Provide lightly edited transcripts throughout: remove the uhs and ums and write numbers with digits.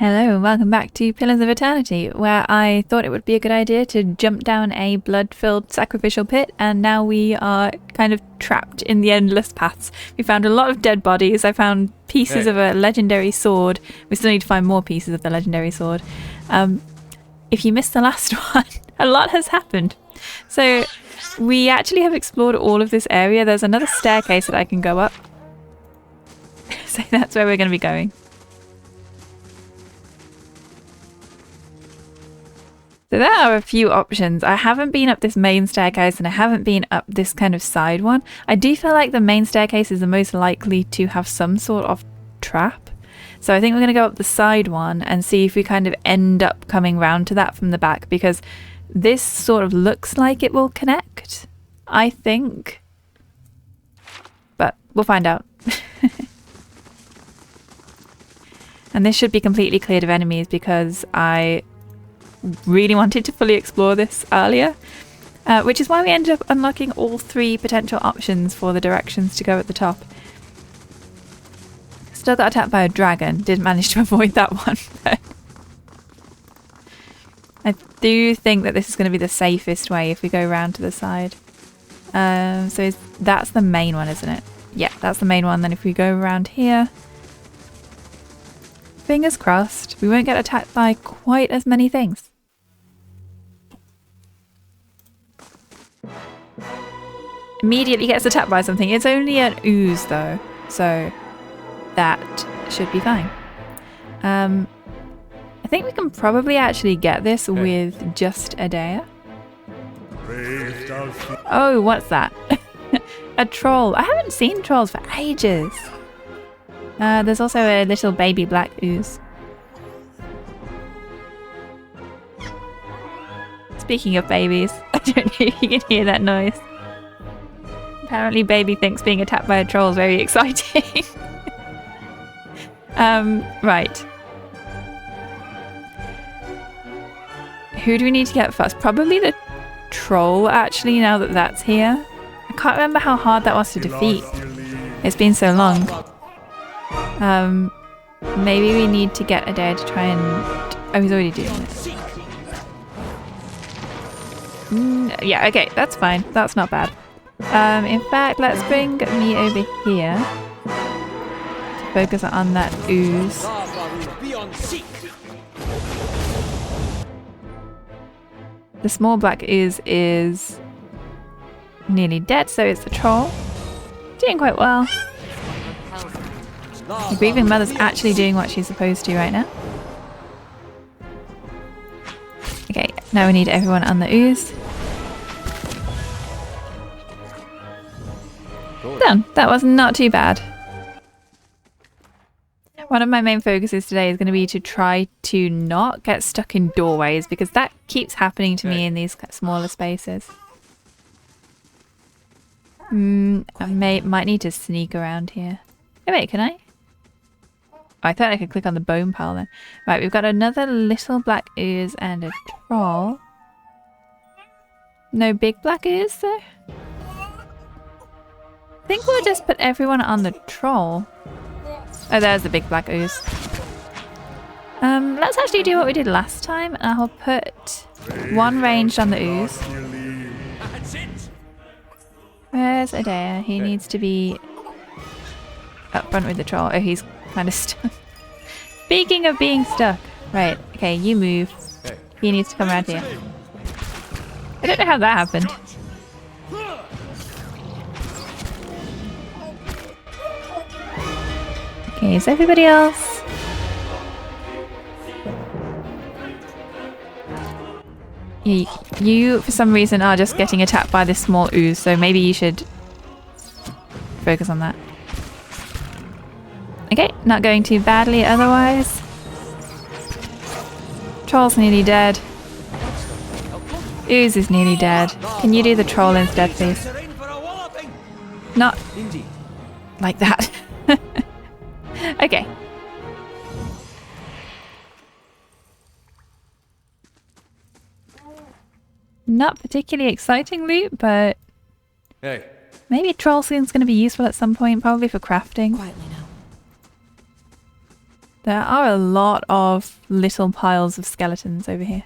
Hello and welcome back to Pillars of Eternity, where I thought it would be a good idea to jump down a blood-filled sacrificial pit, and now we are kind of trapped in the endless paths. We found a lot of dead bodies. I found pieces of a legendary sword. We still need to find more pieces of the legendary sword. If you missed the last one, a lot has happened. So we actually have explored all of this area. There's another staircase that I can go up. So that's where we're going to be going. So there are a few options. I haven't been up this main staircase and I haven't been up this kind of side one. I do feel like the main staircase is the most likely to have some sort of trap. So I think we're going to go up the side one and see if we kind of end up coming round to that from the back, because this sort of looks like it will connect, I think. But we'll find out. And this should be completely cleared of enemies because I really wanted to fully explore this earlier, which is why we ended up unlocking all three potential options for the directions to go at the top. Still got attacked by a dragon, didn't manage to avoid that one. I do think that this is going to be the safest way if we go round to the side. So that's the main one, isn't it? Yeah, that's the main one. Then if we go around here, fingers crossed, we won't get attacked by quite as many things. Immediately gets attacked by something. It's only an ooze though, so that should be fine. I think we can probably actually get this with just a dare. Oh, what's that? A troll. I haven't seen trolls for ages. There's also a little baby black ooze. Speaking of babies, I don't know if you can hear that noise. Apparently baby thinks being attacked by a troll is very exciting. Right. Who do we need to get first? Probably the troll, actually, now that that's here. I can't remember how hard that was to defeat. It's been so long. Maybe we need to get a dare to try and... Oh, he's already doing this. Yeah, okay, that's fine. That's not bad. In fact, let's bring me over here to focus on that ooze. The small black ooze is nearly dead, so it's the troll. Doing quite well. The grieving mother's actually doing what she's supposed to right now. Okay, now we need everyone on the ooze. Done. That was not too bad. One of my main focuses today is going to be to try to not get stuck in doorways, because that keeps happening to me in these smaller spaces. I might need to sneak around here. Oh wait, can I? Oh, I thought I could click on the bone pile then. Right, we've got another little black ooze and a troll. No big black ooze though? I think we'll just put everyone on the troll. Oh, there's the big black ooze. Let's actually do what we did last time. I'll put one ranged on the ooze. Where's Adair? He needs to be up front with the troll. Oh, he's kind of stuck. Speaking of being stuck. Right, okay, you move. He needs to come around here. I don't know how that happened. Okay, is everybody else? You, for some reason, are just getting attacked by this small ooze, so maybe you should focus on that. Okay, not going too badly otherwise. Troll's nearly dead. Ooze is nearly dead. Can you do the troll instead, please? Not like that. Okay. Not particularly exciting loot, but maybe a troll skin's going to be useful at some point, probably for crafting. Quietly now. There are a lot of little piles of skeletons over here.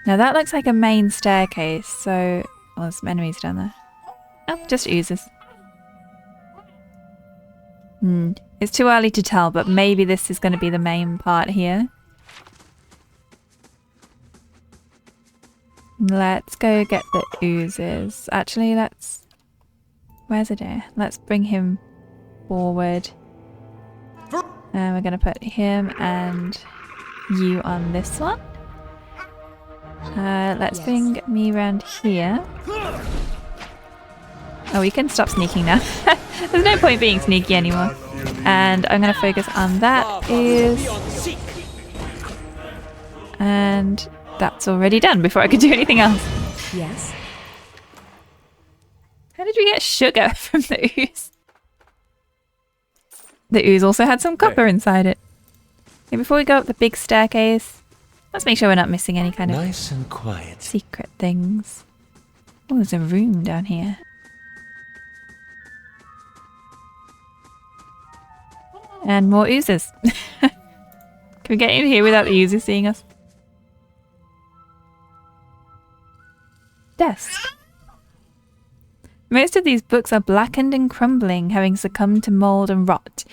Now that looks like a main staircase, so... Oh, there's some enemies down there. Oh, just oozes. It's too early to tell, but maybe this is going to be the main part here. Let's go get the oozes. Actually, let's... Where's Adair? Let's bring him forward. And we're going to put him and you on this one. Let's bring me around here. Oh, we can stop sneaking now. There's no point being sneaky anymore. And I'm going to focus on that is... And that's already done before I could do anything else. Yes. How did we get sugar from the ooze? The ooze also had some copper inside it. Okay, before we go up the big staircase, let's make sure we're not missing any kind of nice and quiet secret things. Oh, there's a room down here. And more oozes. Can we get in here without the oozes seeing us? Desk. Most of these books are blackened and crumbling, having succumbed to mould and rot.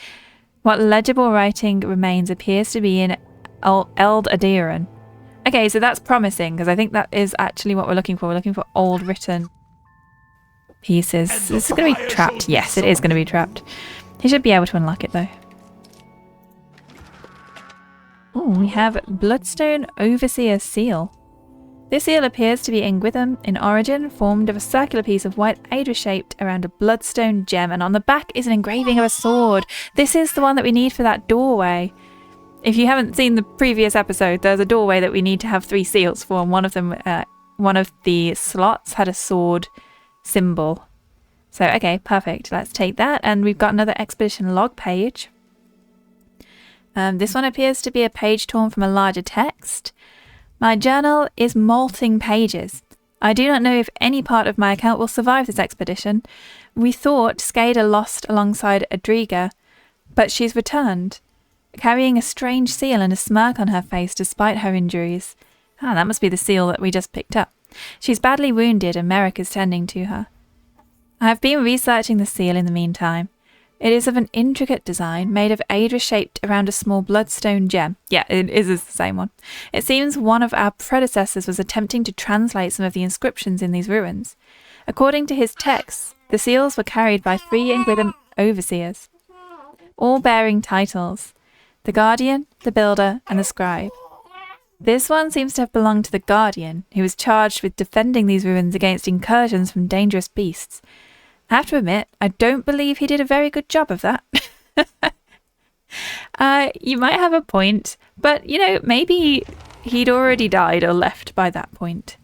What legible writing remains appears to be in Eld Adiran. Okay, so that's promising, because I think that is actually what we're looking for. We're looking for old written pieces. This is going to be trapped. Yes, it is going to be trapped. He should be able to unlock it, though. Oh, we have Bloodstone Overseer Seal. This seal appears to be Ingwitham in origin, formed of a circular piece of white Aedra shaped around a bloodstone gem, and on the back is an engraving of a sword. This is the one that we need for that doorway. If you haven't seen the previous episode, there's a doorway that we need to have 3 seals for, and one of them, one of the slots had a sword symbol. So, okay, perfect. Let's take that, and we've got another expedition log page. This one appears to be a page torn from a larger text. My journal is molting pages. I do not know if any part of my account will survive this expedition. We thought Skada lost alongside Adriga, but she's returned, carrying a strange seal and a smirk on her face despite her injuries. Ah, that must be the seal that we just picked up. She's badly wounded and Merrick is tending to her. I have been researching the seal in the meantime. It is of an intricate design, made of Aedra shaped around a small bloodstone gem. Yeah, it is the same one. It seems one of our predecessors was attempting to translate some of the inscriptions in these ruins. According to his texts, the seals were carried by 3 Ingwitham overseers, all bearing titles: the Guardian, the Builder, and the Scribe. This one seems to have belonged to the Guardian, who was charged with defending these ruins against incursions from dangerous beasts. I have to admit, I don't believe he did a very good job of that. You might have a point, but, you know, maybe he'd already died or left by that point.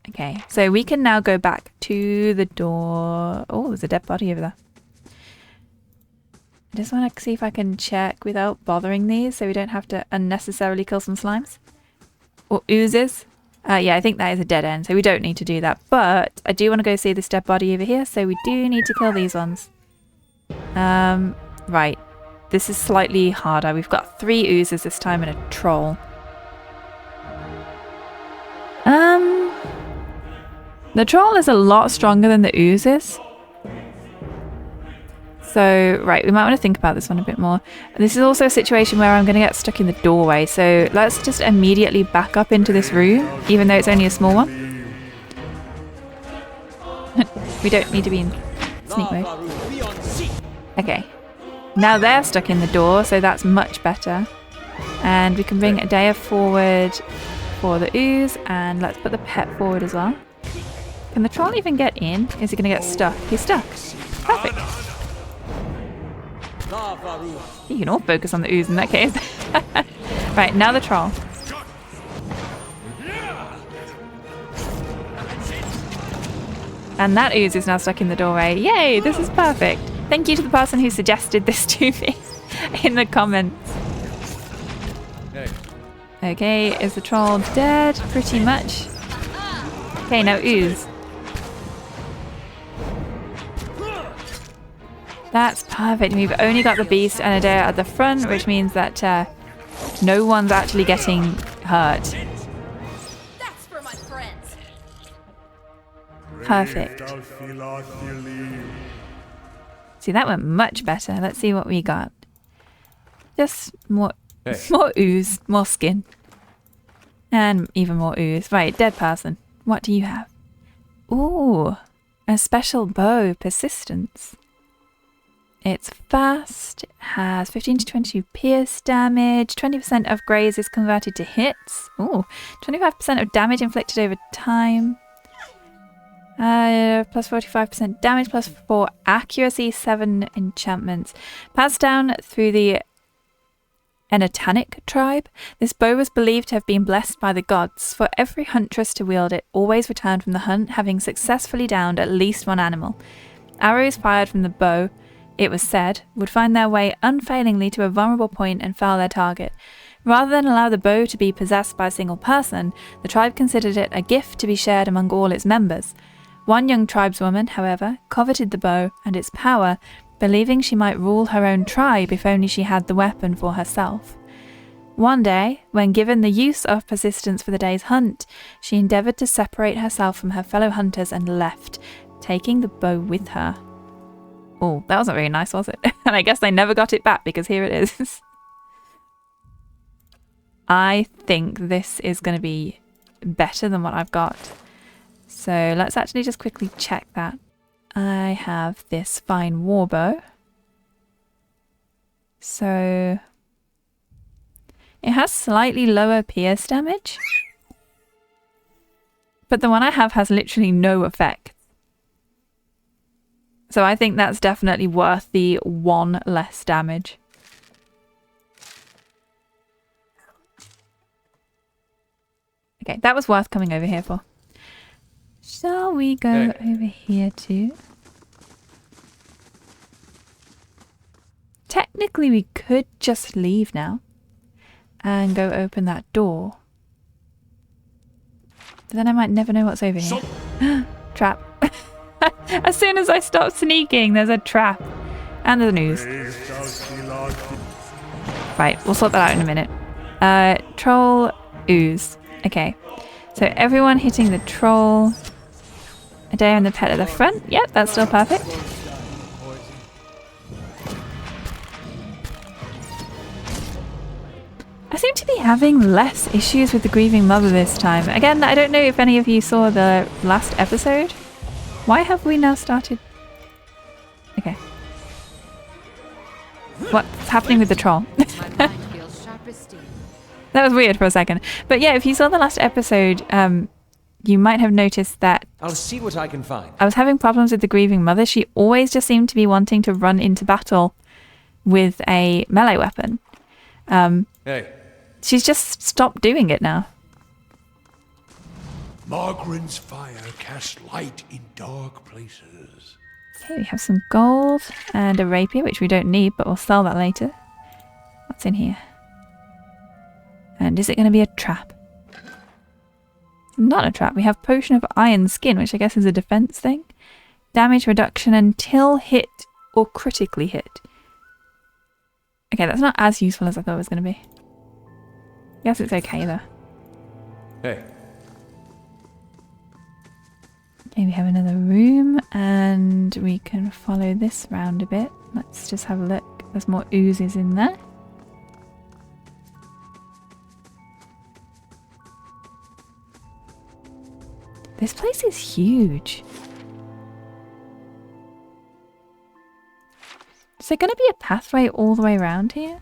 Okay, so we can now go back to the door. Oh, there's a dead body over there. I just want to see if I can check without bothering these so we don't have to unnecessarily kill some slimes. Or oozes. Yeah, I think that is a dead end, so we don't need to do that. But I do want to go see this dead body over here, so we do need to kill these ones. Right. This is slightly harder. We've got 3 oozes this time and a troll. The troll is a lot stronger than the oozes. So, right, we might want to think about this one a bit more. This is also a situation where I'm going to get stuck in the doorway, so let's just immediately back up into this room, even though it's only a small one. We don't need to be in sneak mode. Okay, now they're stuck in the door, so that's much better. And we can bring Adea forward for the ooze, and let's put the pet forward as well. Can the troll even get in? Is he going to get stuck? He's stuck. Perfect. You can all focus on the ooze in that case. Right, now the troll. And that ooze is now stuck in the doorway. Yay, this is perfect. Thank you to the person who suggested this to me in the comments. Okay, is the troll dead? Pretty much. Okay, now ooze. That's perfect. We've only got the beast and Adair at the front, which means that no one's actually getting hurt. That's for my friends. Perfect. See, that went much better. Let's see what we got. Just more ooze, more skin. And even more ooze. Right, dead person. What do you have? Ooh, a special bow, persistence. It's fast, has 15 to 20 pierce damage, 20% of graze is converted to hits. Ooh, 25% of damage inflicted over time. Plus 45% damage, plus 4 accuracy, 7 enchantments. Passed down through the Enatanic tribe. This bow was believed to have been blessed by the gods. For every huntress to wield it, always returned from the hunt, having successfully downed at least one animal. Arrows fired from the bow, it was said, would find their way unfailingly to a vulnerable point and fell their target. Rather than allow the bow to be possessed by a single person, the tribe considered it a gift to be shared among all its members. One young tribeswoman, however, coveted the bow and its power, believing she might rule her own tribe if only she had the weapon for herself. One day, when given the use of persistence for the day's hunt, she endeavoured to separate herself from her fellow hunters and left, taking the bow with her. Oh, that wasn't very nice, was it? And I guess they never got it back because here it is. I think this is going to be better than what I've got. So let's actually just quickly check that. I have this fine war bow. So it has slightly lower pierce damage. But the one I have has literally no effect. So I think that's definitely worth the 1 less damage. Okay, that was worth coming over here for. Shall we go over here too? Technically we could just leave now and go open that door. But then I might never know what's over here. Trap. As soon as I stop sneaking, there's a trap. And there's an ooze. Right, we'll sort that out in a minute. Troll, ooze. Okay. So everyone hitting the troll. Adair and the pet at the front. Yep, that's still perfect. I seem to be having less issues with the grieving mother this time. Again, I don't know if any of you saw the last episode. Why have we now started? Okay. What's happening with the troll? That was weird for a second. But yeah, if you saw the last episode, you might have noticed that I'll see what I can find. I was having problems with the grieving mother. She always just seemed to be wanting to run into battle with a melee weapon. Hey. She's just stopped doing it now. Margaren's fire casts light in dark places. Okay, we have some gold and a rapier, which we don't need, but we'll sell that later. What's in here? And is it going to be a trap? Not a trap. We have Potion of Iron Skin, which I guess is a defense thing. Damage reduction until hit or critically hit. Okay, that's not as useful as I thought it was going to be. I guess it's okay though. Hey. Okay, we have another room and we can follow this round a bit. Let's just have a look. There's more oozes in there. This place is huge. Is there going to be a pathway all the way around here?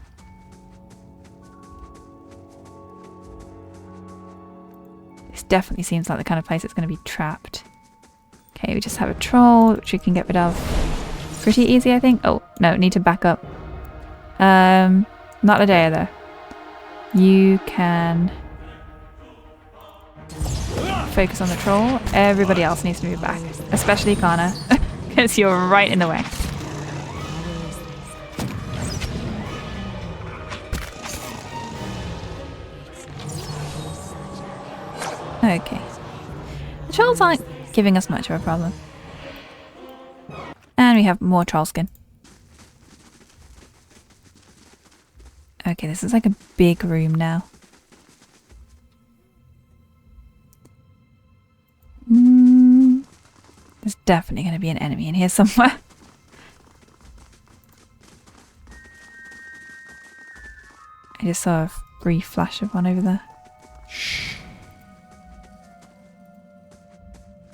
This definitely seems like the kind of place that's going to be trapped. Okay, we just have a troll, which we can get rid of pretty easy, I think. Oh, no, need to back up. Not Adair, though. You can focus on the troll. Everybody else needs to move back, especially Kana, because you're right in the way. Okay. The trolls aren't giving us much of a problem. And we have more troll skin. Okay, this is like a big room now. There's definitely going to be an enemy in here somewhere. I just saw a brief flash of one over there. Shh.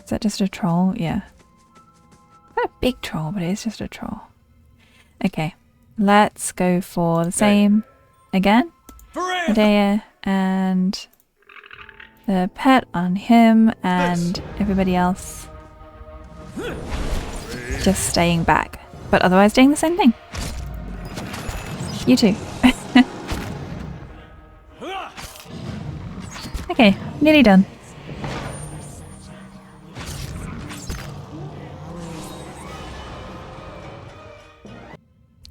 Is that just a troll? Yeah. Not a big troll, but it is just a troll. Okay, let's go for the same again. Medea and the pet on him and everybody else just staying back, but otherwise doing the same thing. You too. Okay, nearly done.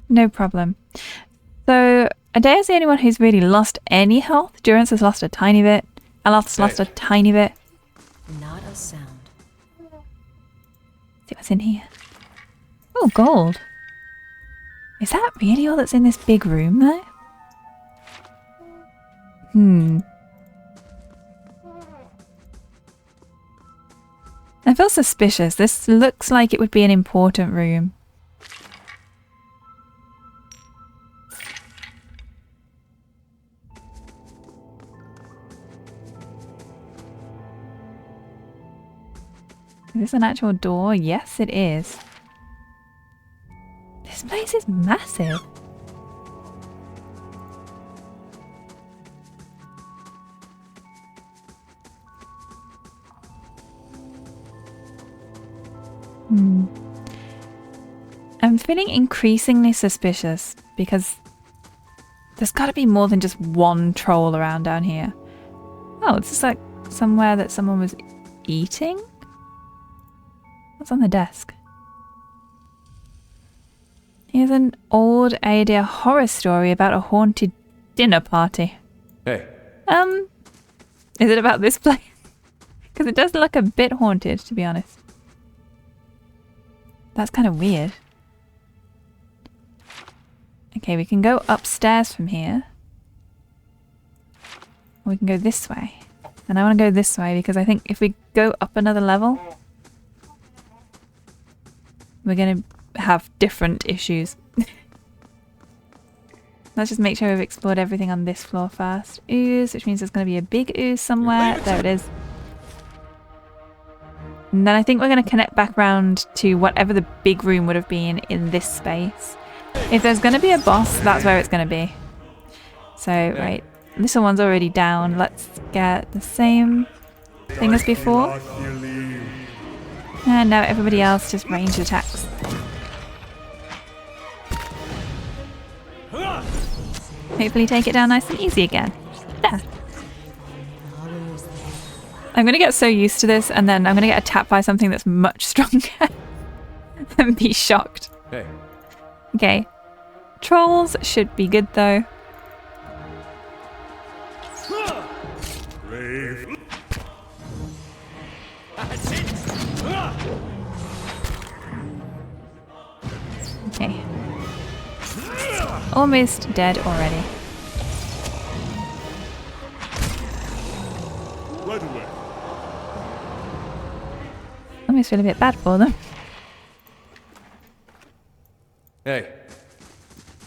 No problem. So, Adea's the only one who's really lost any health. Durance has lost a tiny bit. Aloth's lost a tiny bit. Not a sound. See what's in here. Oh, gold. Is that really all that's in this big room, though? I feel suspicious. This looks like it would be an important room. Is this an actual door? Yes, it is. This place is massive. I'm feeling increasingly suspicious because there's got to be more than just one troll around down here. Oh, it's just like somewhere that someone was eating? What's on the desk? Here's an old Aedea horror story about a haunted dinner party. Hey. Is it about this place? Because it does look a bit haunted, to be honest. That's kind of weird. Okay, we can go upstairs from here. Or we can go this way. And I want to go this way because I think if we go up another level, we're going to have different issues. Let's just make sure we've explored everything on this floor first. Ooze, which means there's going to be a big ooze somewhere. There it is. And then I think we're going to connect back around to whatever the big room would have been in this space. If there's going to be a boss, that's where it's going to be. So, right. This one's already down. Let's get the same thing as before. And now everybody else just ranged attacks. Hopefully take it down nice and easy again. There. I'm going to get so used to this and then I'm going to get attacked by something that's much stronger and be shocked. Hey. Okay. Trolls should be good though. Okay. Almost dead already. Right away. Almost feel a bit bad for them. Hey.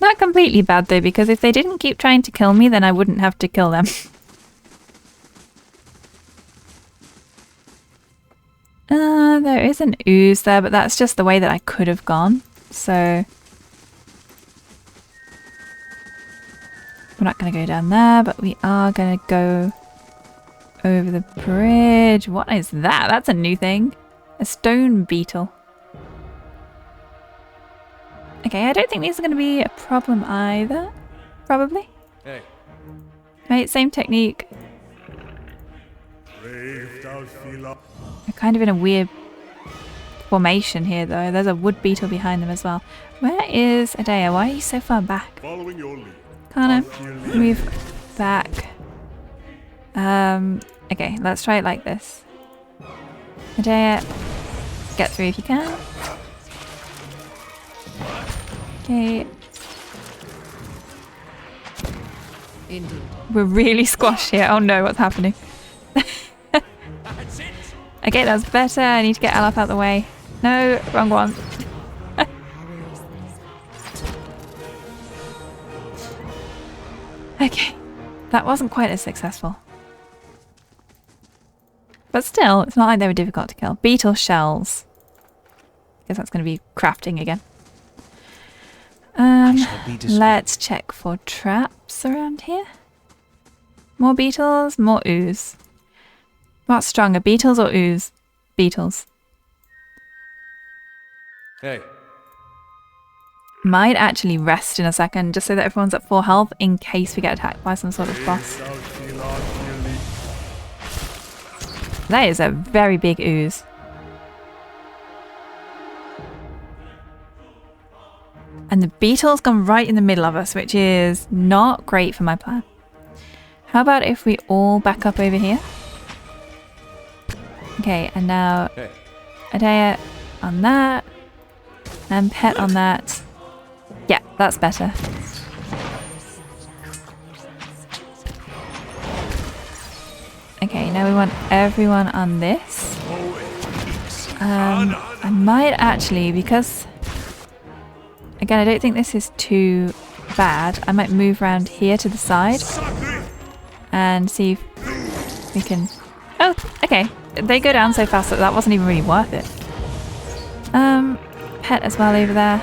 Not completely bad though, because if they didn't keep trying to kill me, then I wouldn't have to kill them. There is an ooze there, but that's just the way that I could have gone. So we're not going to go down there, but we are going to go over the bridge. What is that? That's a new thing. A stone beetle. Okay, I don't think these are going to be a problem either. Probably. Hey. Right, same technique. They're kind of in a weird formation here though. There's a wood beetle behind them as well. Where is Aedea? Why are you so far back? Following your lead. Kind of move back. Okay, let's try it like this. Aedea, get through if you can. Okay. Indeed. We're really squashed here. Oh no, what's happening? That's it. Okay, that's better. I need to get Alaf out of the way. No, wrong one. Okay, that wasn't quite as successful. But still, it's not like they were difficult to kill. Beetle shells. Guess that's going to be crafting again. Let's check for traps around here. More beetles, more ooze. What's stronger, beetles or ooze? Beetles. Hey. Might actually rest in a second, just so that everyone's at full health in case we get attacked by some sort of boss. That is a very big ooze. And the beetle's gone right in the middle of us, which is not great for my plan. How about if we all back up over here? Okay, and now Hey. Adea on that, and Pet on that. Yeah, that's better. Okay, now we want everyone on this. I might actually, because again, I don't think this is too bad. I might move around here to the side and see if we can. Oh, okay. They go down so fast that wasn't even really worth it. Pet as well over there.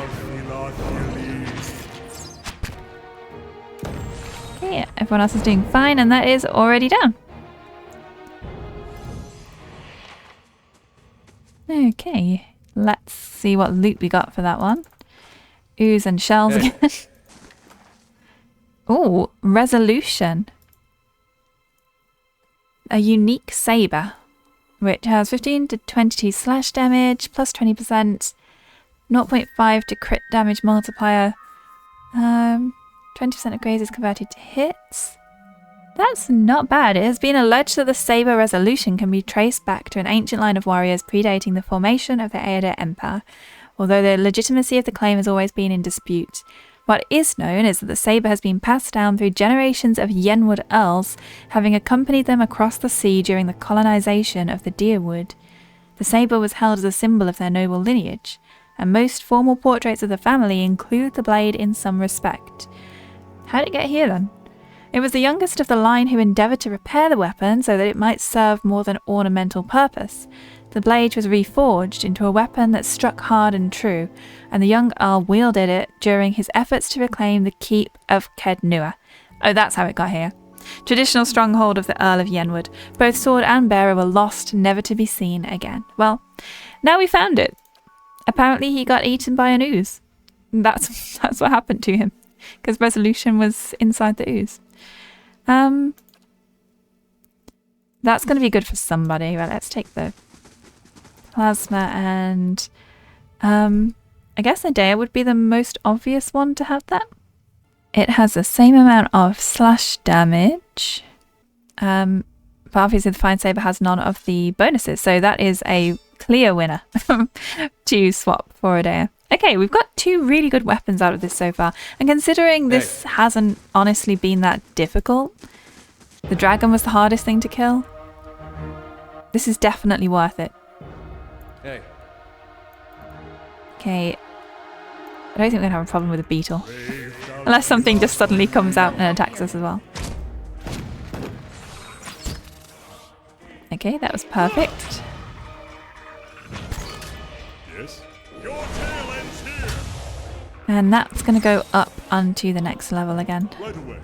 Okay, yeah, everyone else is doing fine, and that is already down. Okay, let's see what loot we got for that one. Ooze and shells again. Oh, resolution. A unique saber, which has 15 to 22 slash damage, plus 20%, 0.5 to crit damage multiplier, 20% of graze is converted to hits. That's not bad. It has been alleged that the saber resolution can be traced back to an ancient line of warriors predating the formation of the Aedo Empire, although the legitimacy of the claim has always been in dispute. What is known is that the saber has been passed down through generations of Yenwood Earls, having accompanied them across the sea during the colonization of the Deerwood. The saber was held as a symbol of their noble lineage, and most formal portraits of the family include the blade in some respect. How did it get here then? It was the youngest of the line who endeavoured to repair the weapon so that it might serve more than ornamental purpose. The blade was reforged into a weapon that struck hard and true, and the young Earl wielded it during his efforts to reclaim the keep of Kednua. Oh, that's how it got here. Traditional stronghold of the Earl of Yenwood. Both sword and bearer were lost, never to be seen again. Well, now we found it. Apparently he got eaten by an ooze. That's what happened to him, because resolution was inside the ooze. That's going to be good for somebody. Right, let's take the plasma and I guess Adea would be the most obvious one to have that. It has the same amount of slash damage, but obviously the Fine Saber has none of the bonuses, so that is a clear winner to swap for Adea. Okay, we've got two really good weapons out of this so far, and considering this hasn't honestly been that difficult, the dragon was the hardest thing to kill, this is definitely worth it. Hey. Okay, I don't think we're going to have a problem with a beetle, unless something just suddenly comes out and attacks us as well. Okay, that was perfect. Yes? Your tail ends here. And that's going to go up onto the next level again. Right away.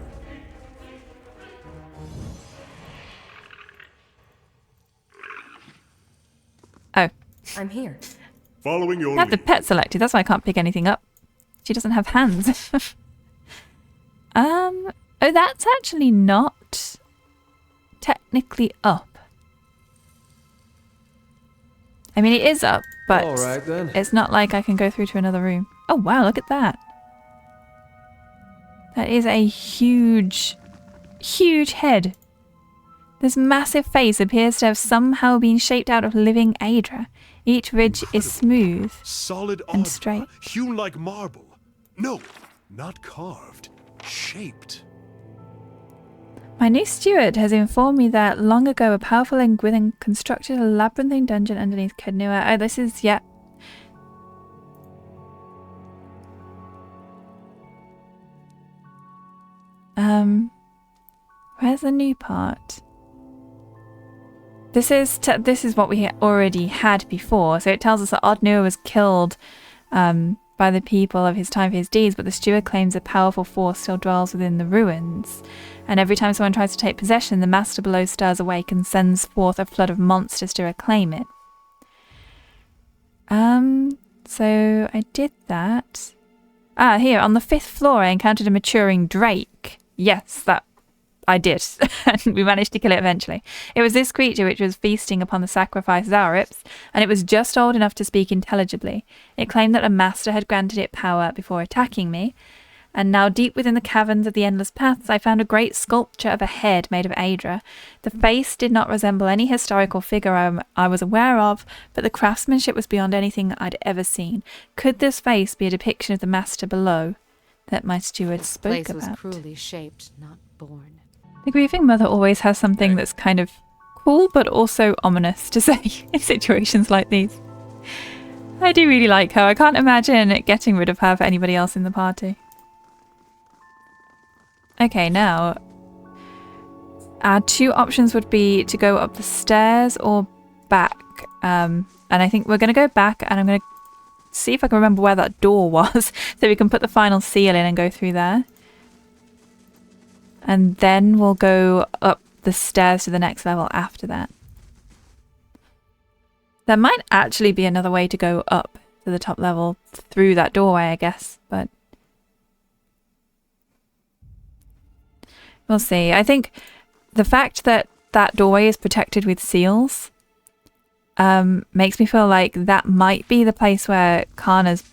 Oh, I'm here. Following your I have the lead. pet selected, that's why I can't pick anything up. She doesn't have hands. Oh, that's actually not technically up. I mean, it is up, but All right, then. it's not like I can go through to another room. Oh, wow, look at that. That is a huge, huge head. This massive face appears to have somehow been shaped out of living Aedra. Each ridge is smooth. Solid and armor, straight. hewn like marble. No, not carved. Shaped. My new steward has informed me that long ago a powerful Ingwithin constructed a labyrinthine dungeon underneath Kednua. Oh, this is, yeah. Where's the new part? This is what we already had before. So it tells us that Odnur was killed by the people of his time for his deeds, but the steward claims a powerful force still dwells within the ruins. And every time someone tries to take possession, the master below stirs awake and sends forth a flood of monsters to reclaim it. So I did that. Ah, here, on the 5th floor I encountered a maturing drake. Yes, that I did. And we managed to kill it eventually. It was this creature which was feasting upon the sacrificed Zaurips, and it was just old enough to speak intelligibly. It claimed that a master had granted it power before attacking me, and now deep within the caverns of the Endless Paths I found a great sculpture of a head made of Aedra. The face did not resemble any historical figure I was aware of, but the craftsmanship was beyond anything I'd ever seen. Could this face be a depiction of the master below that my steward spoke Place was about? cruelly shaped, not born. The grieving mother always has something that's kind of cool but also ominous to say in situations like these. I do really like her. I can't imagine getting rid of her for anybody else in the party. Okay, now our two options would be to go up the stairs or back. And I think we're going to go back, and I'm going to see if I can remember where that door was so we can put the final seal in and go through there. And then we'll go up the stairs to the next level after that. There might actually be another way to go up to the top level through that doorway, I guess, but we'll see. I think the fact that that doorway is protected with seals makes me feel like that might be the place where Kana's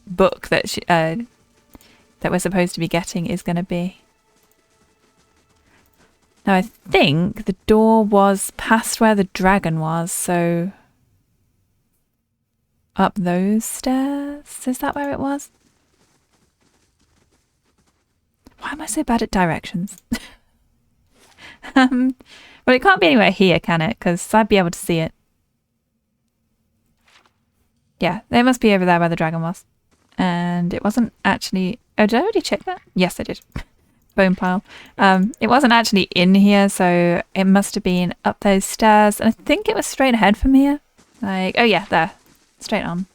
book that that we're supposed to be getting is going to be. Now I think the door was past where the dragon was, so up those stairs? Is that where it was? Why am I so bad at directions? Well, it can't be anywhere here, can it? Because I'd be able to see it. Yeah, it must be over there where the dragon was. And it wasn't actually... Oh, did I already check that? Yes, I did. Bone pile. It wasn't actually in here, so it must have been up those stairs. And I think it was straight ahead from here. Like, oh yeah, there. Straight on.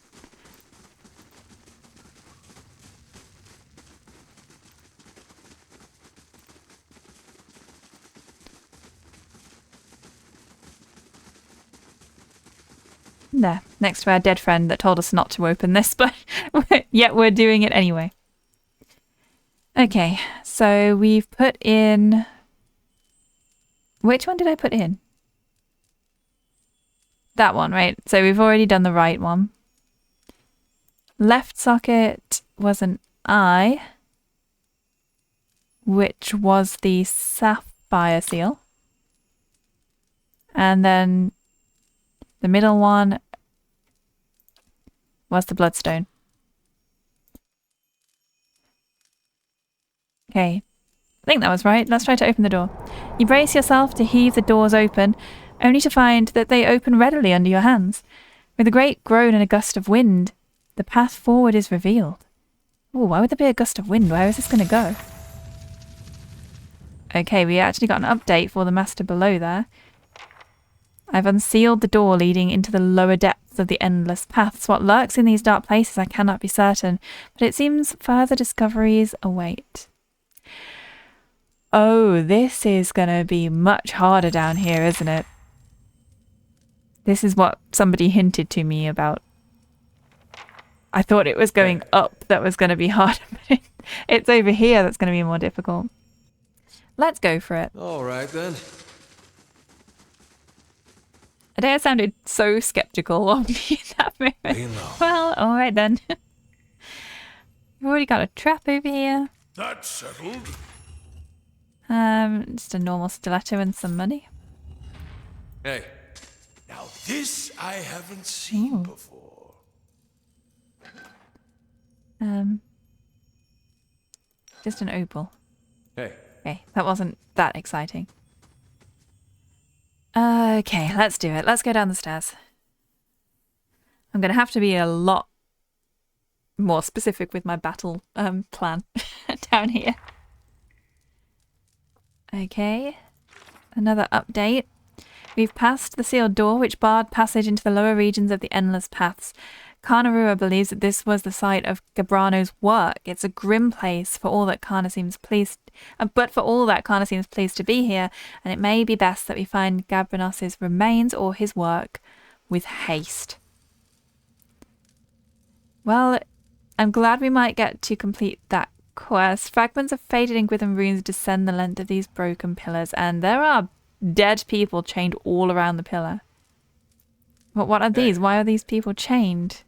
There, next to our dead friend that told us not to open this, but yet we're doing it anyway. Okay, so we've put in... Which one did I put in? That one, right? So we've already done the right one. Left socket was an eye, which was the sapphire seal. And then the middle one was the bloodstone. Okay, I think that was right. Let's try to open the door. You brace yourself to heave the doors open, only to find that they open readily under your hands. With a great groan and a gust of wind, the path forward is revealed. Oh, why would there be a gust of wind? Where is this going to go? Okay, we actually got an update for the master below there. I've unsealed the door leading into the lower depths of the endless paths. What lurks in these dark places I cannot be certain, but it seems further discoveries await. Oh, this is going to be much harder down here, isn't it? This is what somebody hinted to me about. I thought it was going up that was going to be harder, but it's over here that's going to be more difficult. Let's go for it. All right, then. Adair sounded so skeptical of me in that moment. Well, all right then. We've already got a trap over here. That's settled. Just a normal stiletto and some money. Hey. Now this I haven't seen before. Just an opal. Hey. Okay, that wasn't that exciting. Okay, let's do it. Let's go down the stairs. I'm going to have to be a lot more specific with my battle plan down here. Okay, another update. We've passed the sealed door, which barred passage into the lower regions of the Endless Paths. Karnarua believes that this was the site of Gabrano's work. It's a grim place for all that Karna seems pleased, but for all that Karna seems pleased to be here, and it may be best that we find Gabranos's remains or his work with haste. Well, I'm glad we might get to complete that quest. Fragments of faded Ingwithan runes descend the length of these broken pillars, and there are dead people chained all around the pillar. But what are these? Why are these people chained?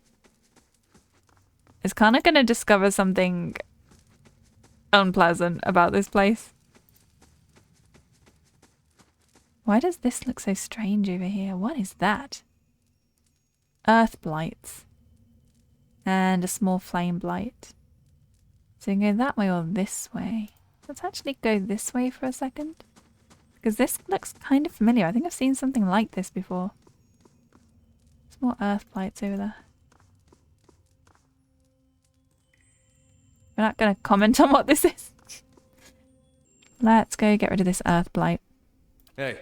Is Kana going to discover something unpleasant about this place? Why does this look so strange over here? What is that? Earth blights. And a small flame blight. So you can go that way or this way. Let's actually go this way for a second. Because this looks kind of familiar. I think I've seen something like this before. There's more earth blights over there. We're not going to comment on what this is. Let's go get rid of this earth blight. Hey.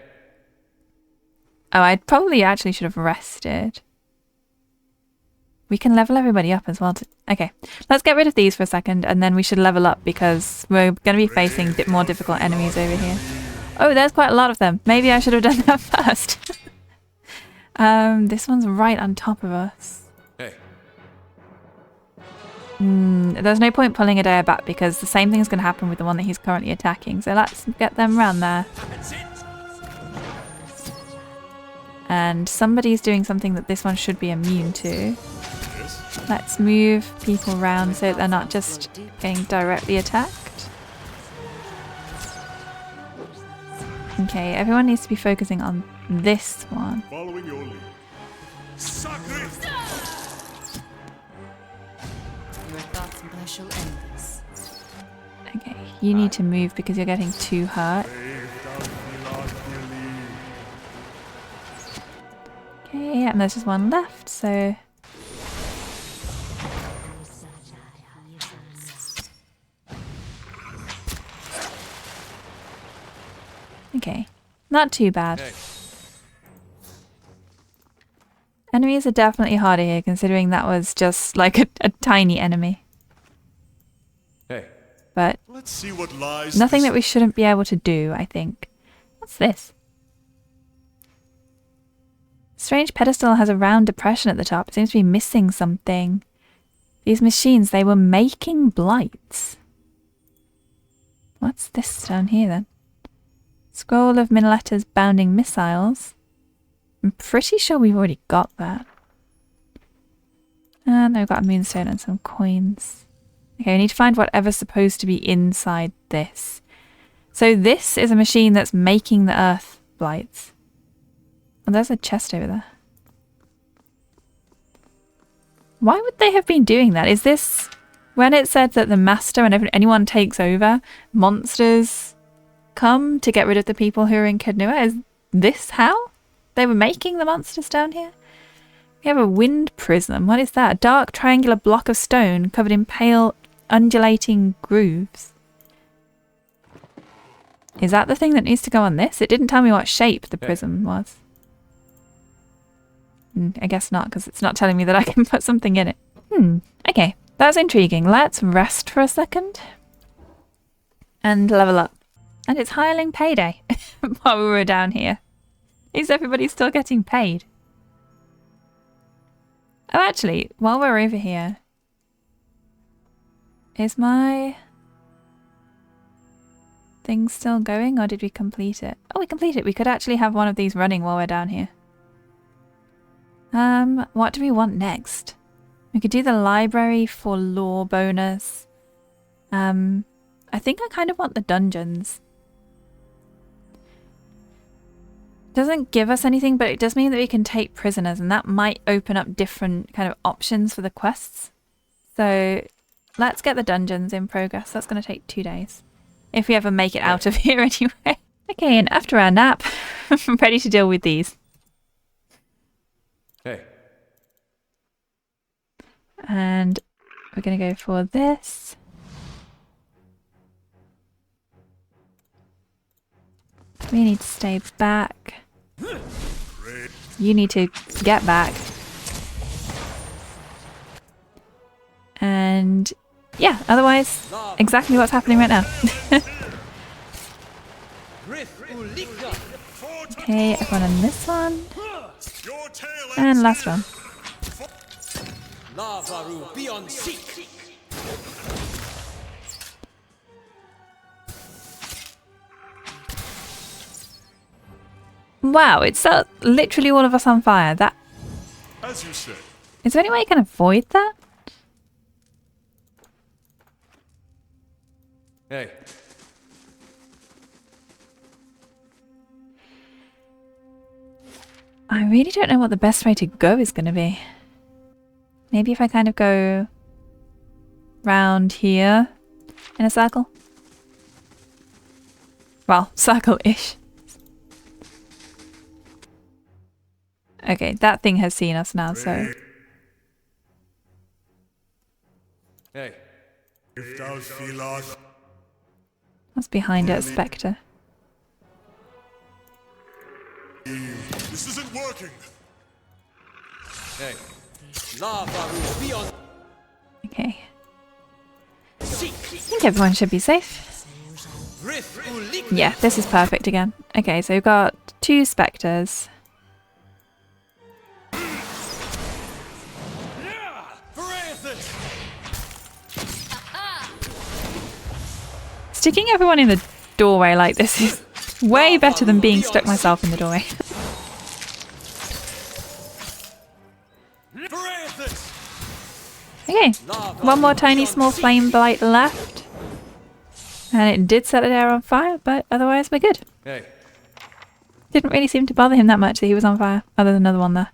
Oh, I probably actually should have rested. We can level everybody up as well. Okay, let's get rid of these for a second and then we should level up because we're going to be facing more difficult enemies over here. Oh, there's quite a lot of them. Maybe I should have done that first. This one's right on top of us. Hey. There's no point pulling Adair back because the same thing is going to happen with the one that he's currently attacking. So let's get them round there. And somebody's doing something that this one should be immune to. Let's move people around so they're not just getting directly attacked. Okay, everyone needs to be focusing on this one. Following your lead. Your thoughts and I shall end this. Okay, you need to move because you're getting too hurt. Okay, and there's just one left, so... Okay, not too bad. Hey. Enemies are definitely harder here, considering that was just like a tiny enemy. Hey. But Let's see what lies nothing that we shouldn't be able to do, I think. What's this? Strange pedestal has a round depression at the top. It seems to be missing something. These machines, they were making blights. What's this down here then? Scroll of Minoleta's bounding missiles. I'm pretty sure we've already got that. And I've got a moonstone and some coins. Okay, I need to find whatever's supposed to be inside this. So this is a machine that's making the earth blights. Oh, there's a chest over there. Why would they have been doing that? Is this... When it said that the master, whenever anyone takes over, monsters come to get rid of the people who are in Kednua? Is this how they were making the monsters down here? We have a wind prism. What is that? A dark triangular block of stone covered in pale undulating grooves. Is that the thing that needs to go on this? It didn't tell me what shape the prism was. I guess not, because it's not telling me that I can put something in it. Okay, that's intriguing. Let's rest for a second and level up. And it's hireling payday while we were down here. Is everybody still getting paid? Oh, actually, while we're over here, is my thing still going or did we complete it? Oh, we completed it. We could actually have one of these running while we're down here. What do we want next? We could do the library for lore bonus. I think I kind of want the dungeons. Doesn't give us anything, but it does mean that we can take prisoners, and that might open up different kind of options for the quests. So let's get the dungeons in progress. That's going to take 2 days. If we ever make it out of here anyway. Okay, and after our nap, I'm ready to deal with these. Hey. And we're going to go for this. We need to stay back. You need to get back. And yeah, otherwise, exactly what's happening right now. Okay, everyone on this one. And last one. Wow, it set literally all of us on fire. That. As you said. Is there any way you can avoid that? Hey. I really don't know what the best way to go is going to be. Maybe if I kind of go round here in a circle. Well, circle-ish. Okay, that thing has seen us now, so... Hey. If thou feel lost. What's behind it? A spectre. This isn't working. Hey. Okay. I think everyone should be safe. Yeah, this is perfect again. Okay, so we've got 2 spectres. Sticking everyone in the doorway like this is way better than being stuck myself in the doorway. Okay, one more tiny small flame blight left. And it did set the air on fire, but otherwise we're good. Hey. Didn't really seem to bother him that much that he was on fire, other than another one there.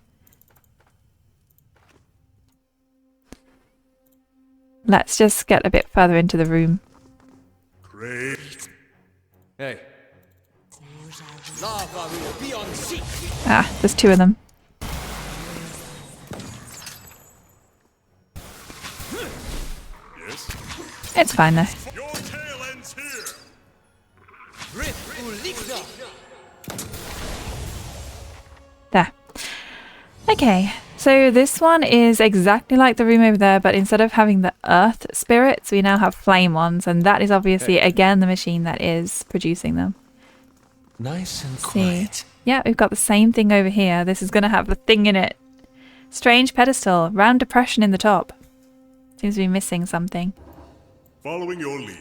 Let's just get a bit further into the room. Great. Hey. Ah, there's 2 of them. Yes. It's fine though. Your tail ends here. There. Okay, so this one is exactly like the room over there, but instead of having the earth spirits, we now have flame ones, and that is obviously, again, the machine that is producing them. Nice and See. quiet. Yeah, we've got the same thing over here. This is going to have the thing in it. Strange pedestal, round depression in the top. Seems to be missing something. Following your lead.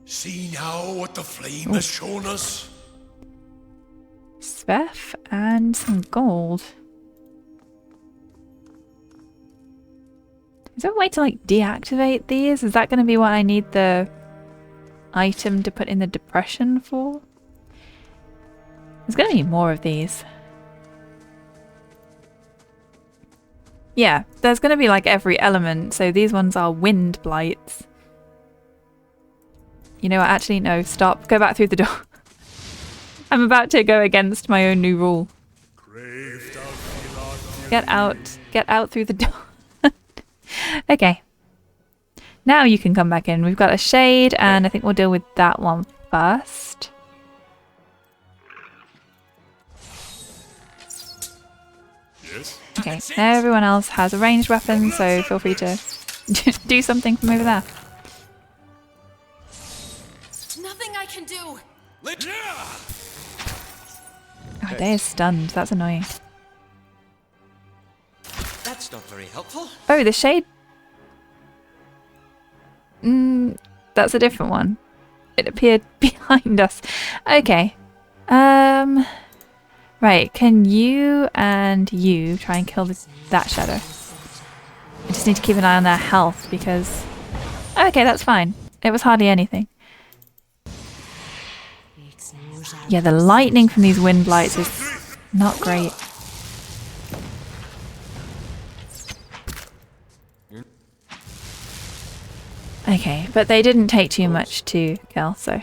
See now what the flame has shown us? Sveth and some gold. Is there a way to like deactivate these? Is that going to be what I need the item to put in the depression for? There's going to be more of these. Yeah, there's going to be like every element. So these ones are wind blights. You know what? Actually, no. Stop. Go back through the door. I'm about to go against my own new rule. Get out. Get out through the door. Okay. Now you can come back in. We've got a shade, and I think we'll deal with that one first. Yes. Okay, everyone else has a ranged weapon, so feel free to do something from over there. Nothing I can do. Oh, they're stunned. That's annoying. That's not very helpful. Oh, the shade. That's a different one. It appeared behind us. Okay. Right, can you and you try and kill that shadow? I just need to keep an eye on their health because... Okay, that's fine. It was hardly anything. Yeah, the lightning from these wind blights is not great. Okay, but they didn't take too much to kill, so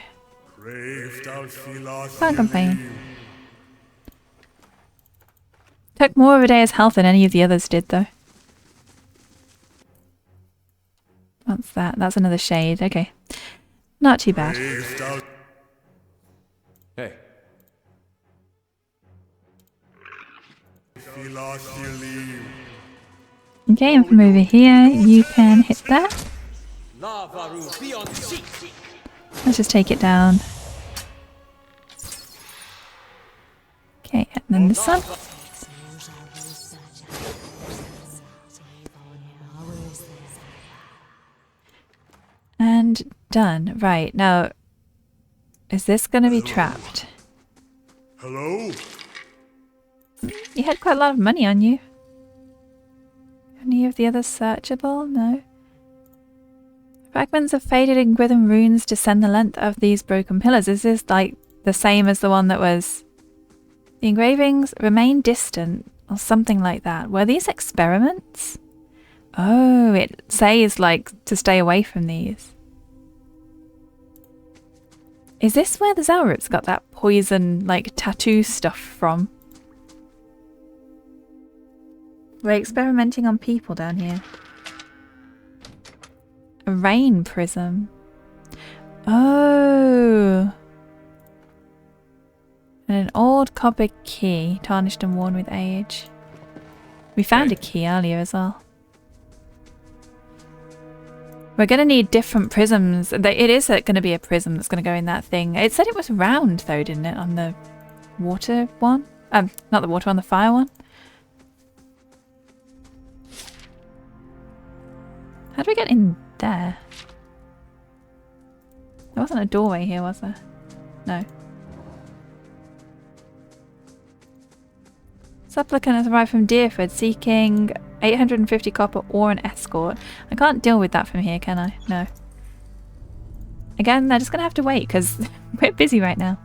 can't complain. Took more of a day's health than any of the others did, though. What's that? That's another shade. Okay. Not too bad. Hey. Okay, and from over here, you can hit that. Let's just take it down. Okay, and then this one. And done. Right, now, is this going to be trapped? Hello? You had quite a lot of money on you. Any of the others searchable? No. Fragments of faded and Gwithem runes descend the length of these broken pillars. Is this like the same as the one that was... The engravings remain distant, or something like that. Were these experiments? Oh, it says like to stay away from these. Is this where the Zelrup's got that poison like tattoo stuff from? We're experimenting on people down here. A rain prism. Oh. And an old copper key, tarnished and worn with age. We found a key earlier as well. We're going to need different prisms. It is going to be a prism that's going to go in that thing. It said it was round though, didn't it? On the water one? Not the water one, the fire one. How do we get in there? There wasn't a doorway here, was there? No. Supplicant has arrived from Deerford seeking 850 copper or an escort. I can't deal with that from here, can I? No. Again, they're just going to have to wait because we're busy right now.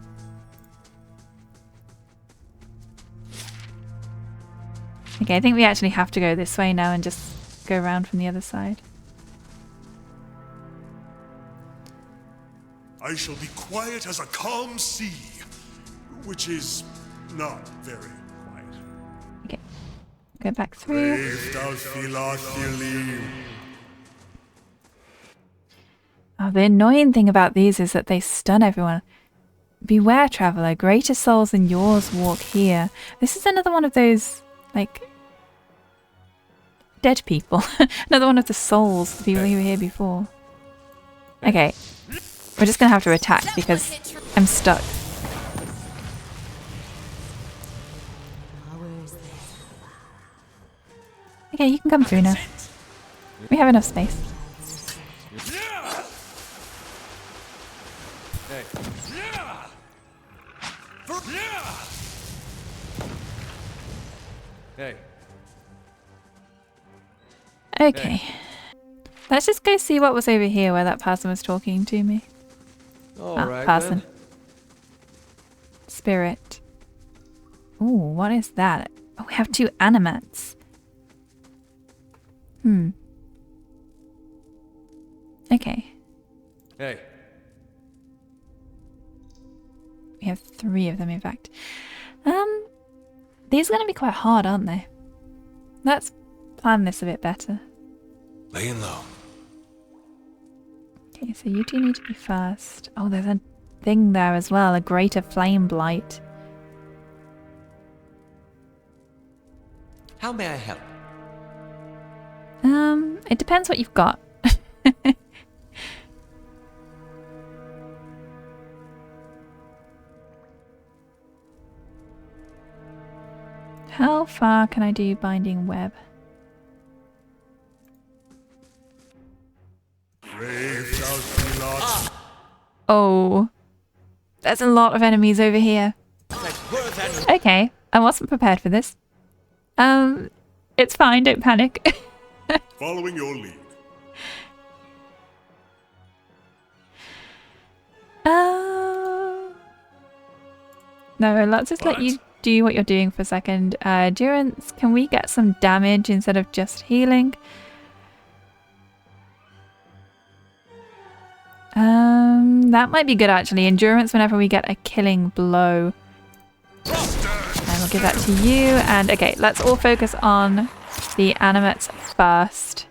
Okay, I think we actually have to go this way now and just go around from the other side. I shall be quiet as a calm sea, which is not very quiet. Okay, go back through. Oh, the annoying thing about these is that they stun everyone. Beware, traveller, greater souls than yours walk here. This is another one of those, like, dead people. Another one of the souls, the people who were here before. Okay. We're just going to have to attack because I'm stuck. Okay, you can come through now. We have enough space. Hey. Hey. Okay. Let's just go see what was over here where that person was talking to me. Alright, person. then. Spirit. Ooh, what is that? Oh, we have 2 animats. Okay. Hey. We have 3 of them, in fact. These are going to be quite hard, aren't they? Let's plan this a bit better. Laying low. Okay, so you 2 need to be first. Oh, there's a thing there as well, a greater flame blight. How may I help? It depends what you've got. How far can I do binding web? Oh, there's a lot of enemies over here. Okay, I wasn't prepared for this. It's fine, don't panic. Following your lead. No, let's just let you do what you're doing for a second. Durance, can we get some damage instead of just healing? That might be good actually. Endurance whenever we get a killing blow. And we'll give that to you. And okay, let's all focus on the animates first.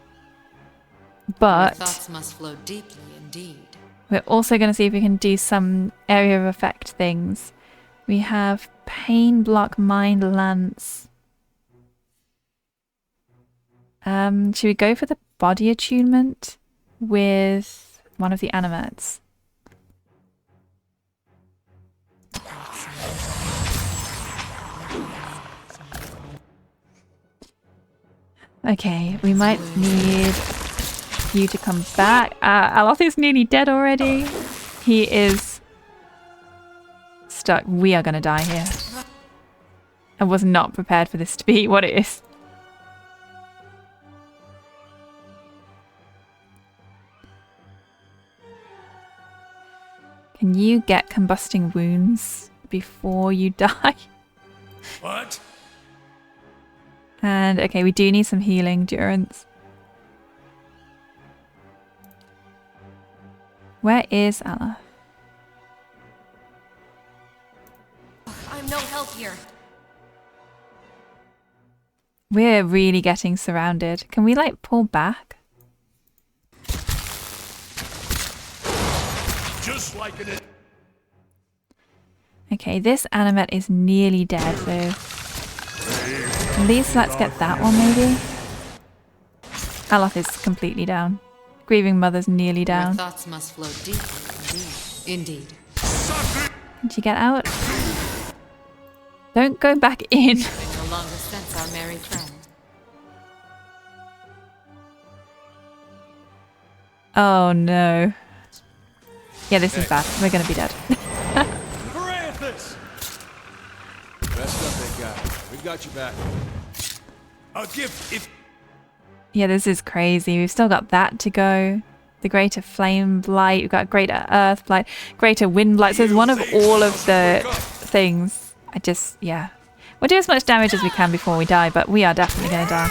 But Your thoughts must flow deeply indeed. we're also going to see if we can do some area of effect things. We have Pain Block, Mind Lance. Should we go for the body attunement with one of the animates? Okay, we might need you to come back. Aloth is nearly dead already. He is stuck. We are going to die here. I was not prepared for this to be what it is. Can you get combusting wounds before you die? What? And okay, we do need some healing endurance. Where is Allah? I'm no help here. We're really getting surrounded. Can we like pull back? Just like an... Okay, this animate is nearly dead, so at least let's get that one maybe. Aloth is completely down. Grieving Mother's nearly Your down. thoughts must flow deeply indeed. Indeed. Did you get out? Don't go back in. I no longer sense our merry friend. Oh no. Yeah, this is bad. We're gonna be dead. Parathis! Best stuff they got. We got you back. A gift if... Yeah, this is crazy. We've still got that to go. The Greater Flame Blight. We've got Greater Earth Blight. Greater Wind Blight. So it's one of all of the things. Yeah. We'll do as much damage as we can before we die, but we are definitely going to die.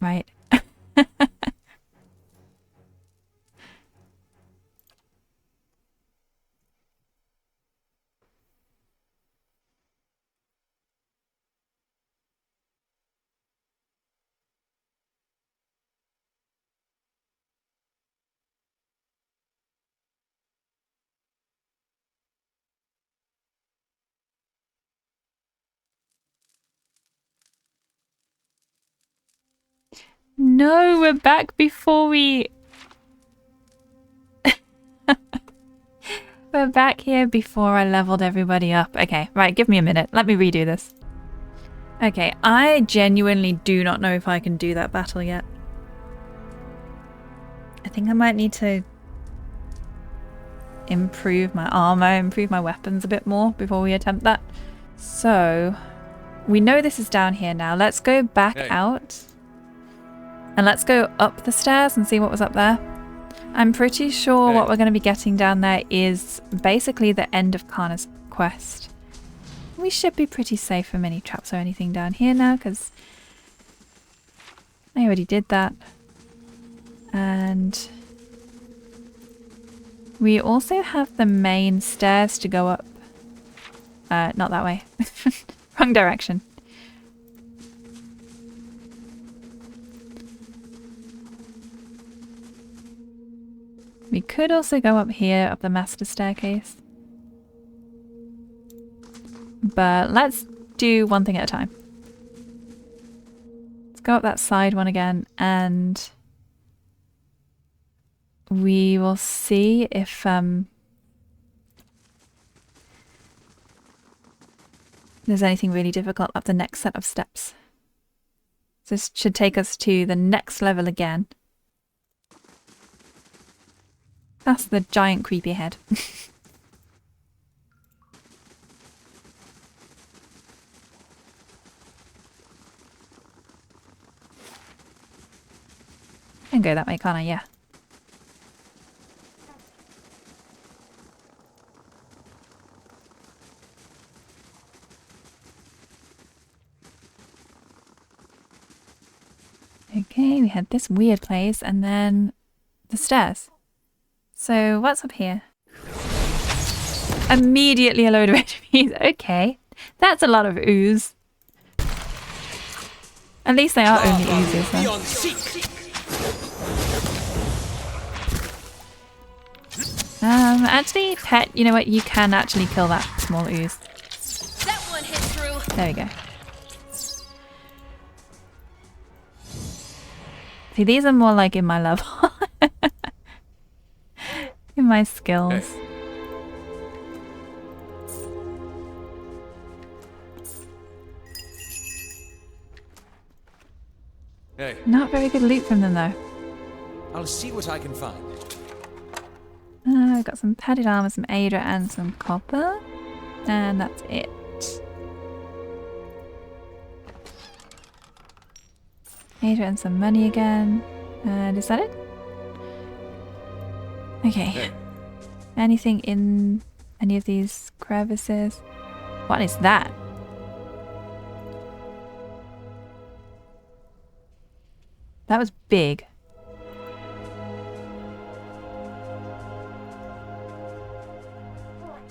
Right. No, we're back before we... We're back here before I leveled everybody up. Okay, right, give me a minute. Let me redo this. Okay, I genuinely do not know if I can do that battle yet. I think I might need to improve my armor, improve my weapons a bit more before we attempt that. So, we know this is down here now. Let's go back out. And let's go up the stairs and see what was up there. I'm pretty sure what we're going to be getting down there is basically the end of Kana's quest. We should be pretty safe from any traps or anything down here now, because I already did that. And we also have the main stairs to go up. Not that way. Wrong direction. We could also go up here, up the master staircase. But let's do one thing at a time. Let's go up that side one again, and we will see if there's anything really difficult up the next set of steps. This should take us to the next level again. That's the giant creepy head. I can go that way, can't I? Yeah. Okay, we had this weird place and then the stairs. So what's up here? Immediately a load of enemies. Okay, that's a lot of ooze. At least they are only oozes. Huh? Beyond seek. Actually, Pet, you know what? You can actually kill that small ooze. That one hit through. There we go. See, these are more like in my level. In my skills. Hey. Hey, Not very good loot from them though. I'll see what I can find. I've got some padded armor, some Aedra, and some copper. And that's it. Aedra and some money again. And is that it? Okay. hey. Anything in any of these crevices? What is that? That was big.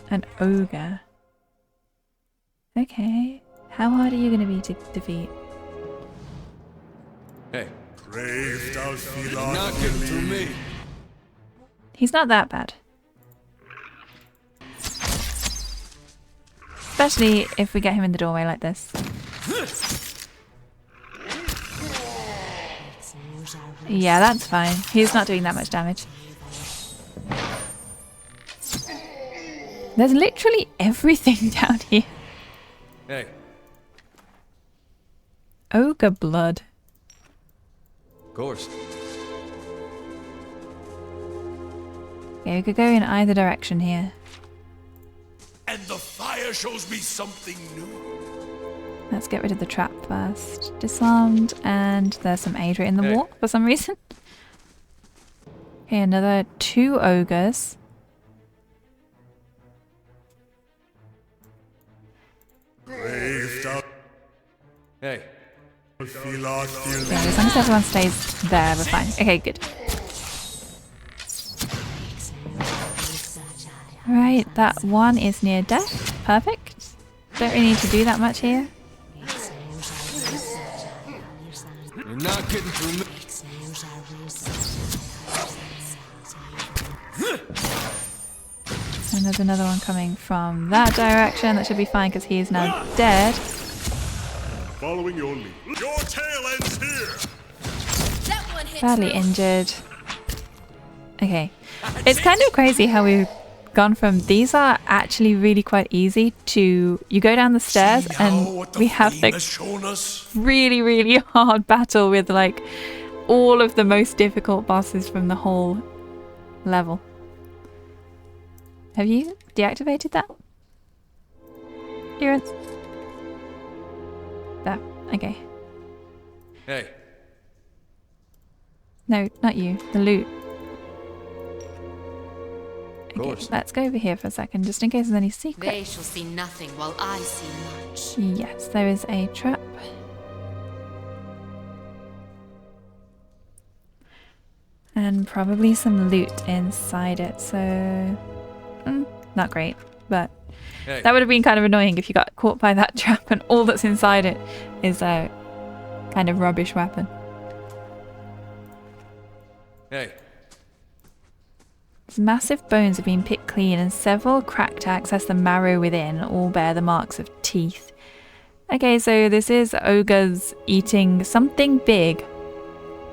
An ogre. Okay. How hard are you going to be to defeat? Hey, Brave thou you're not getting through me. He's not that bad. Especially if we get him in the doorway like this. Yeah, that's fine. He's not doing that much damage. There's literally everything down here. Hey, Ogre blood. of course. Okay, we could go in either direction here. And the fire shows me something new. Let's get rid of the trap first. Disarmed, and there's some Aedra in the Hey. walk for some reason. Okay, another 2 ogres. Brave thou Hey, Philod Yeah, as long as everyone stays there, we're fine. Okay, good. Right, that one is near death. Perfect. Don't really need to do that much here. you're not getting through me. And there's another one coming from that direction. That should be fine because he is now dead. following your lead. Your tail ends here. That one hit Badly through. injured. Okay. It's kind of crazy how we've gone from these are actually really quite easy to you go down the stairs and we have has the shown us. really, really hard battle with like all of the most difficult bosses from the whole level. Have you deactivated that? Clearance. There. Okay. Hey, No, not you. The loot. of course. Let's go over here for a second, just in case there's any secrets. They shall see nothing while I see much. Yes, there is a trap. And probably some loot inside it, so... not great, but Hey, that would have been kind of annoying if you got caught by that trap and all that's inside it is a kind of rubbish weapon. hey. His massive bones have been picked clean and several cracked to access the marrow within all bear the marks of teeth. Okay, so this is ogres eating something big.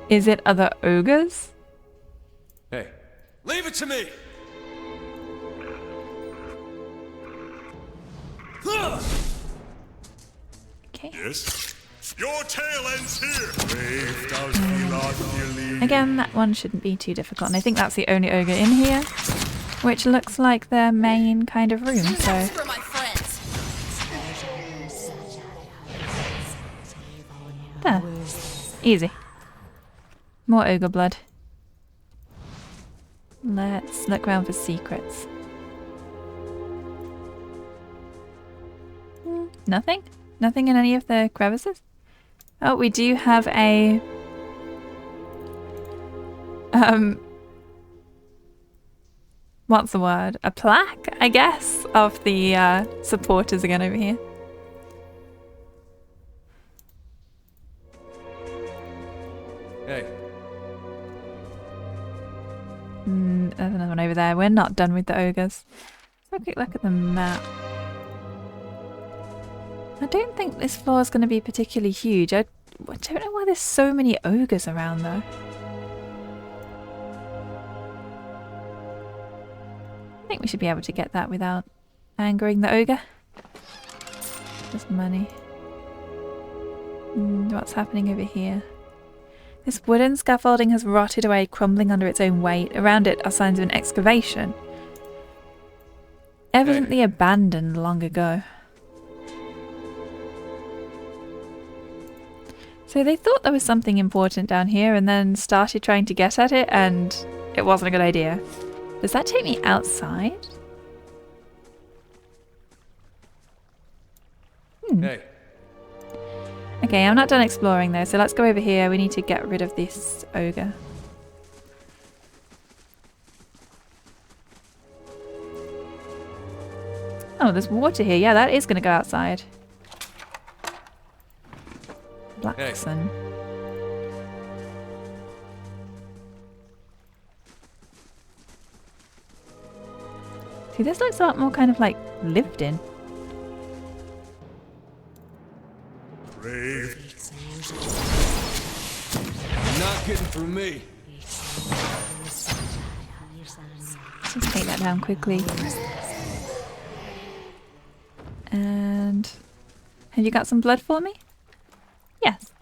Is it other ogres? Hey, Leave it to me. Okay. Yes. Your tail ends here. Brave thou Philod dearly. Again, that one shouldn't be too difficult, and I think that's the only ogre in here, which looks like their main kind of room, so... For my friends. There. Easy. More ogre blood. Let's look around for secrets. Nothing? Nothing in any of the crevices? Oh, we do have a What's the word? A plaque, I guess, of the supporters again over here. Hey. There's another one over there. We're not done with the ogres. Let's have a quick look at the map. I don't think this floor is going to be particularly huge. I don't know why there's so many ogres around though. I think we should be able to get that without angering the ogre. There's money. What's happening over here? This wooden scaffolding has rotted away, crumbling under its own weight. Around it are signs of an excavation. Evidently abandoned long ago. So they thought there was something important down here and then started trying to get at it, and it wasn't a good idea. Does that take me outside? Hey. Okay, I'm not done exploring though, so let's go over here. We need to get rid of this ogre. Oh, there's water here. Yeah, that is going to go outside. Blackson. See, this looks a lot more kind of like lived in. Brave. Not getting through me. Let's just take that down quickly. And have you got some blood for me? Yes.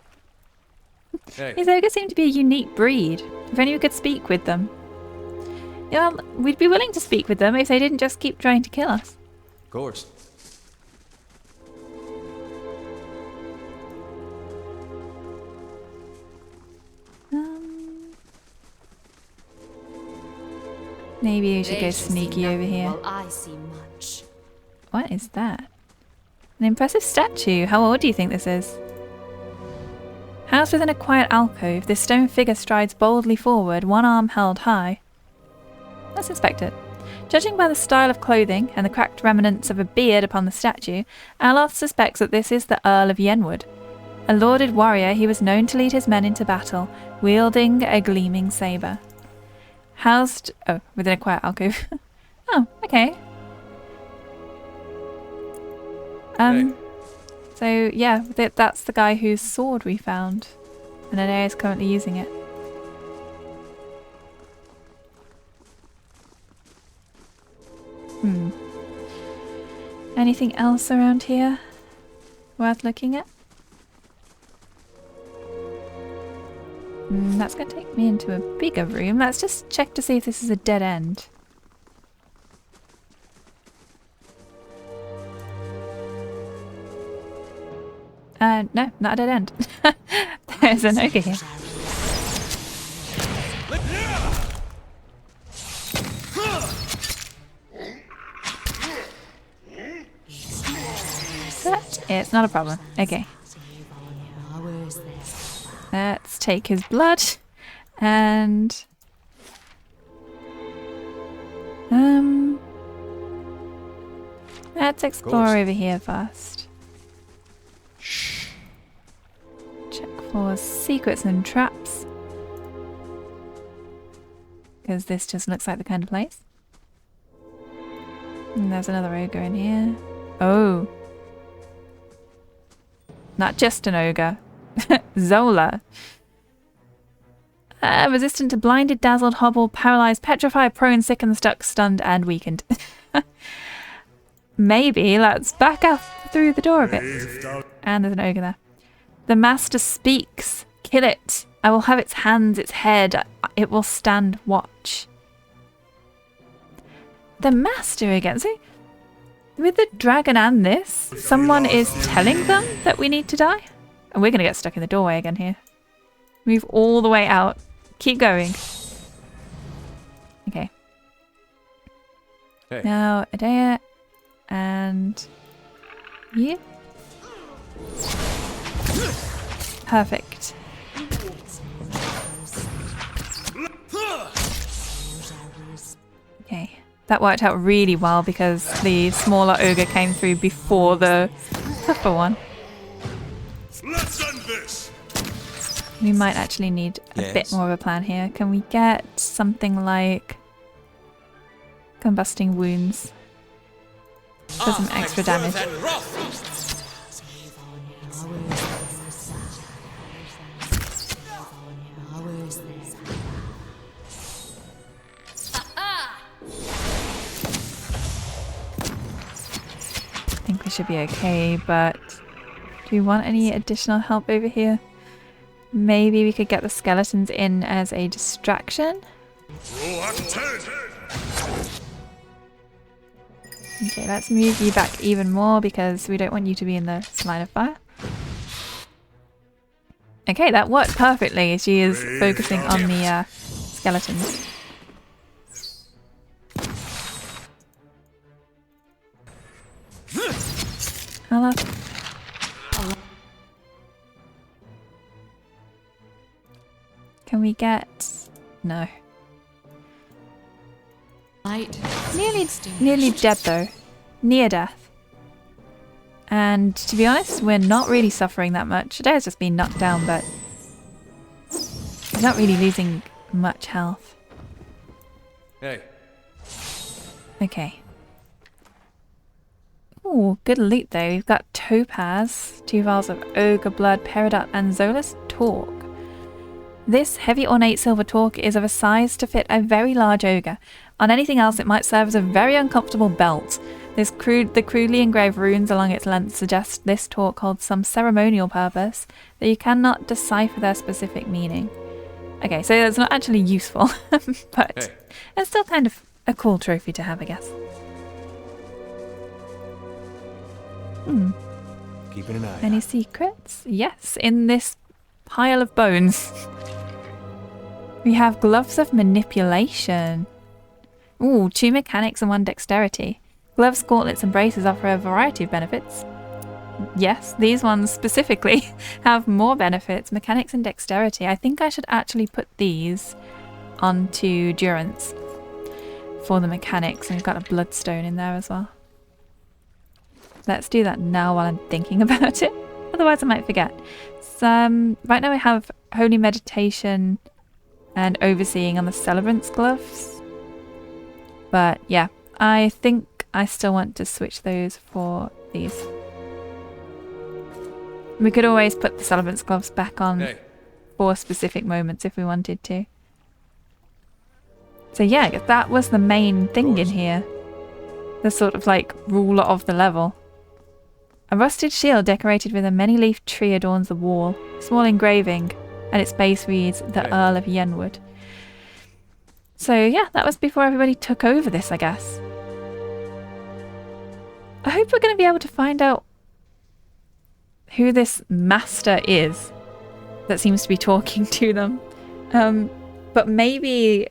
Hey. These ogres seem to be a unique breed. If only we could speak with them. Yeah, well, we'd be willing to speak with them if they didn't just keep trying to kill us. Of course. Maybe we should go They shall see sneaky over nothing here. While I see much. What is that? An impressive statue. How old do you think this is? Housed within a quiet alcove, this stone figure strides boldly forward, one arm held high. Let's inspect it. Judging by the style of clothing and the cracked remnants of a beard upon the statue, Aloth suspects that this is the Earl of Yenwood. A lauded warrior, he was known to lead his men into battle, wielding a gleaming saber. Housed... oh, within a quiet alcove. Oh, okay. Hey. So, yeah, that's the guy whose sword we found. And Anea is currently using it. Anything else around here worth looking at? That's going to take me into a bigger room. Let's just check to see if this is a dead end. No, not a dead end. There's an ogre here. But it's not a problem. Okay. Let's take his blood and let's explore over here first. Check for secrets and traps, because this just looks like the kind of place. And there's another ogre in here. Oh, not just an ogre. Zola. Resistant to blinded, dazzled, hobbled, paralyzed, petrified, prone, sickened, stuck, stunned, and weakened. Maybe let's back up through the door a bit. And there's an ogre there. The master speaks. Kill it. I will have its hands, its head. It will stand watch. The master again. See, with the dragon and this, someone is telling them that we need to die. And we're going to get stuck in the doorway again here. Move all the way out. Keep going. Okay. Hey. Now, Adea and you. Perfect. That worked out really well because the smaller ogre came through before the tougher one. Let's end this. We might actually need a bit more of a plan here. Can we get something like combusting wounds for some extra damage? I think we should be okay, but do we want any additional help over here? Maybe we could get the skeletons in as a distraction. Roll up 10. Okay, let's move you back even more because we don't want you to be in the line of fire. Okay, that worked perfectly. She is focusing on the skeletons. Hello. Can we get... No. Nearly dead though. Near death. And to be honest, we're not really suffering that much. Adair's just been knocked down, but he's not really losing much health. Hey. Okay. Ooh, good loot though. We've got topaz, 2 vials of ogre blood, peridot, and Zola's torque. This heavy ornate silver torque is of a size to fit a very large ogre. On anything else, it might serve as a very uncomfortable belt. The crudely engraved runes along its length suggest this torque holds some ceremonial purpose, though you cannot decipher their specific meaning. Okay, so it's not actually useful, but it's still kind of a cool trophy to have, I guess. Keeping an eye Any out. secrets? Yes, in this pile of bones. We have gloves of manipulation. Ooh, 2 mechanics and 1 dexterity. Gloves, gauntlets, and braces offer a variety of benefits. Yes, these ones specifically have more benefits. Mechanics and dexterity. I think I should actually put these onto durance for the mechanics. And we've got a bloodstone in there as well. Let's do that now while I'm thinking about it. Otherwise I might forget. So, right now I have Holy Meditation and Overseeing on the Celebrant's gloves. But yeah, I think I still want to switch those for these. We could always put the Celebrant's gloves back on for specific moments if we wanted to. So yeah, I guess that was the main thing in here. The sort of like ruler of the level. A rusted shield decorated with a many-leaf tree adorns the wall. Small engraving, and its base reads, The Earl of Yenwood. So yeah, that was before everybody took over this, I guess. I hope we're going to be able to find out who this master is that seems to be talking to them. But maybe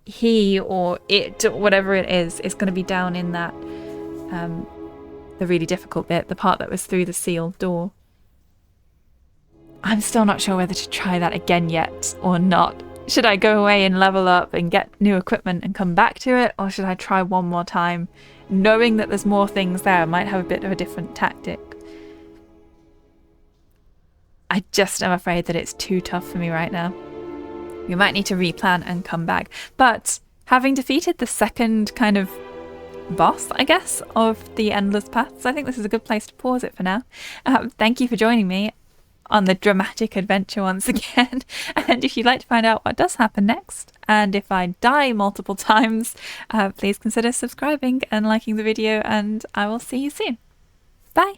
he or it, or whatever it is going to be down in that, the really difficult bit, the part that was through the sealed door. I'm still not sure whether to try that again yet or not. Should I go away and level up and get new equipment and come back to it? Or should I try one more time, knowing that there's more things there? I might have a bit of a different tactic. I just am afraid that it's too tough for me right now. We might need to replan and come back. But having defeated the second kind of boss, I guess, of the Endless Paths, I think this is a good place to pause it for now. Thank you for joining me on the dramatic adventure once again. And if you'd like to find out what does happen next, and if I die multiple times, please consider subscribing and liking the video, and I will see you soon. Bye!